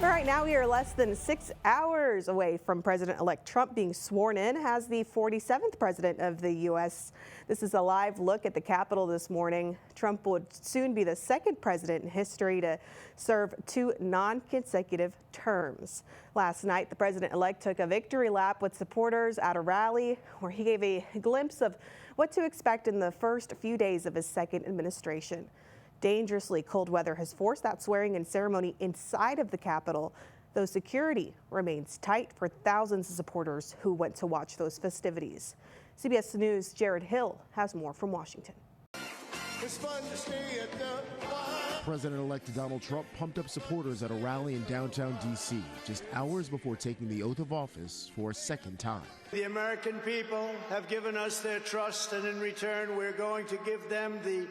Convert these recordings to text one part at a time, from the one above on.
All right, now we are less than 6 hours away from President-elect Trump being sworn in as the 47th president of the U.S. This is a live look at the Capitol this morning. Trump would soon be the second president in history to serve 2 non-consecutive terms. Last night, the president-elect took a victory lap with supporters at a rally where he gave a glimpse of what to expect in the first few days of his second administration. Dangerously cold weather has forced that swearing-in ceremony inside of the Capitol, though security remains tight for thousands of supporters who went to watch those festivities. CBS News' Jared Hill has more from Washington. It's fun to stay at the President-elect Donald Trump pumped up supporters at a rally in downtown D.C. just hours before taking the oath of office for a second time. The American people have given us their trust, and in return, we're going to give them the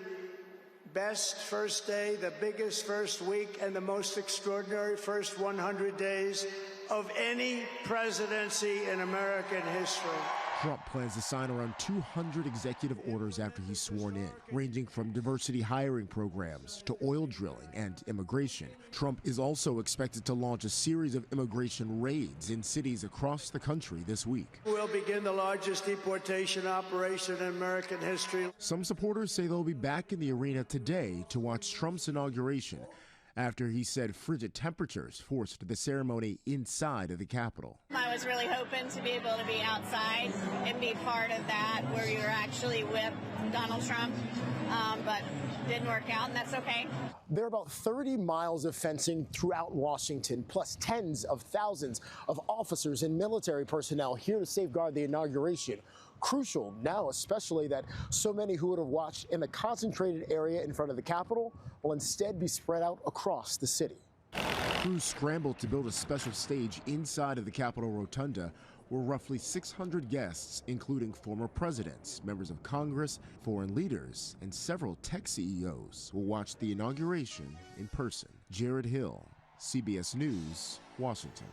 best first day, the biggest first week, and the most extraordinary first 100 days of any presidency in American history. Trump plans to sign around 200 executive orders after he's sworn in, ranging from diversity hiring programs to oil drilling and immigration. Trump is also expected to launch a series of immigration raids in cities across the country this week. We'll begin the largest deportation operation in American history. Some supporters say they'll be back in the arena today to watch Trump's inauguration, after he said frigid temperatures forced the ceremony inside of the Capitol. I was really hoping to be able to be outside and be part of that where you're actually with Donald Trump, but didn't work out, and that's okay. There are about 30 miles of fencing throughout Washington, plus tens of thousands of officers and military personnel here to safeguard the inauguration. Crucial now, especially that so many who would have watched in the concentrated area in front of the Capitol will instead be spread out across the city. Crews scrambled to build a special stage inside of the Capitol Rotunda where roughly 600 guests, including former presidents, members of Congress, foreign leaders, and several tech CEOs, will watch the inauguration in person. Jared Hill, CBS News, Washington.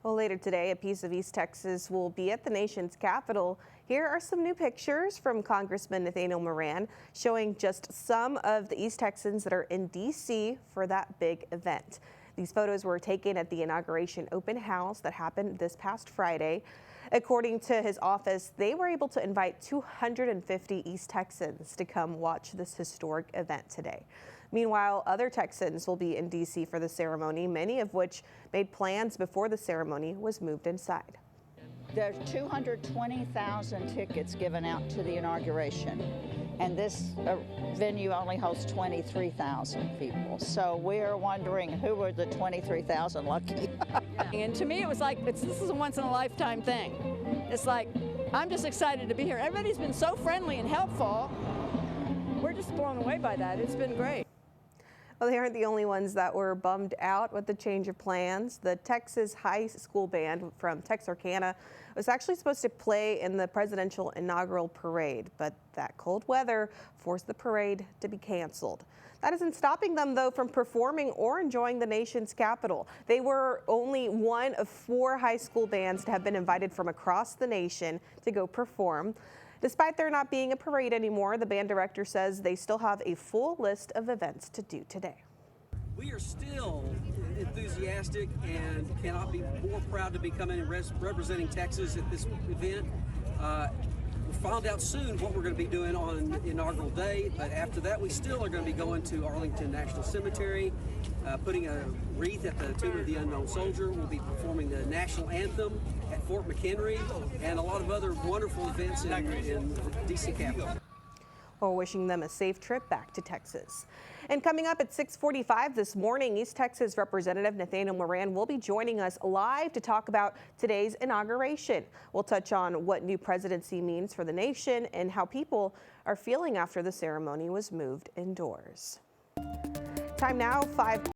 Well, later today, a piece of East Texas will be at the nation's capital. Here are some new pictures from Congressman Nathaniel Moran showing just some of the East Texans that are in D.C. for that big event. These photos were taken at the inauguration open house that happened this past Friday. According to his office, they were able to invite 250 East Texans to come watch this historic event today. Meanwhile, other Texans will be in D.C. for the ceremony, many of which made plans before the ceremony was moved inside. There's 220,000 tickets given out to the inauguration, and this venue only holds 23,000 people. So we're wondering who were the 23,000 lucky. And to me, it was like, this is a once-in-a-lifetime thing. It's like, I'm just excited to be here. Everybody's been so friendly and helpful. We're just blown away by that. It's been great. Well, they aren't the only ones that were bummed out with the change of plans. The Texas High School Band from Texarkana was actually supposed to play in the presidential inaugural parade, but that cold weather forced the parade to be canceled. That isn't stopping them, though, from performing or enjoying the nation's capital. They were only one of 4 high school bands to have been invited from across the nation to go perform. Despite there not being a parade anymore, the band director says they still have a full list of events to do today. We are still enthusiastic and cannot be more proud to be coming and representing Texas at this event. We'll find out soon what we're going to be doing on inaugural day, but after that we still are going to be going to Arlington National Cemetery, putting a wreath at the Tomb of the Unknown Soldier. We'll be performing the national anthem at Fort McHenry and a lot of other wonderful events in the D.C. Capitol. We're wishing them a safe trip back to Texas. And coming up at 6:45 this morning, East Texas Representative Nathaniel Moran will be joining us live to talk about today's inauguration. We'll touch on what new presidency means for the nation and how people are feeling after the ceremony was moved indoors. Time now, 5.